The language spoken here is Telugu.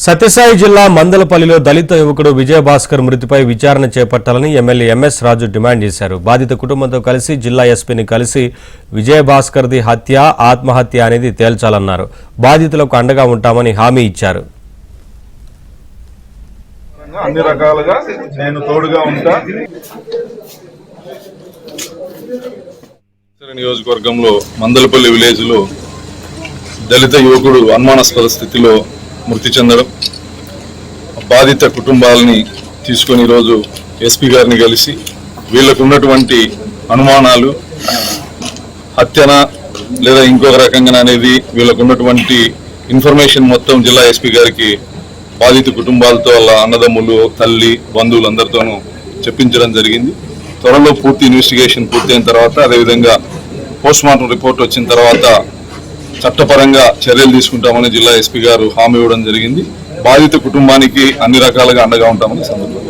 సత్యసాయి జిల్లా మందలపల్లిలో దళిత యువకుడు విజయభాస్కర్ మృతిపై విచారణ చేపట్టాలని ఎమ్మెల్యే ఎంఎస్ రాజు డిమాండ్ చేశారు. బాధిత కుటుంబంతో కలిసి జిల్లా ఎస్పీని కలిసి విజయభాస్కర్ది హత్య ఆత్మహత్య అనేది తేల్చాలన్నారు. బాధితులకు అండగా ఉంటామని హామీ ఇచ్చారు. అన్ని రకాలుగా నేను తోడుగా ఉంటా. నియోజకవర్గంలో మందలపల్లి విలేజ్ లో దళిత యువకుడు అనుమానాస్పద స్థితిలో మృతి చెందడం, బాధిత కుటుంబాలని తీసుకొని ఈరోజు ఎస్పీ గారిని కలిసి వీళ్ళకు ఉన్నటువంటి అనుమానాలు హత్యన లేదా ఇంకొక రకంగా అనేది వీళ్ళకు ఉన్నటువంటి ఇన్ఫర్మేషన్ మొత్తం జిల్లా ఎస్పీ గారికి బాధిత కుటుంబాలతో వాళ్ళ అన్నదమ్ములు, తల్లి, బంధువులందరితోనూ చెప్పించడం జరిగింది. త్వరలో పూర్తి ఇన్వెస్టిగేషన్ పూర్తయిన తర్వాత, అదేవిధంగా పోస్ట్ మార్టం రిపోర్ట్ వచ్చిన తర్వాత చట్టపరంగా చర్యలు తీసుకుంటామని జిల్లా ఎస్పీ గారు హామీ ఇవ్వడం జరిగింది. బాధిత కుటుంబానికి అన్ని రకాలుగా అండగా ఉంటామని సందర్భంగా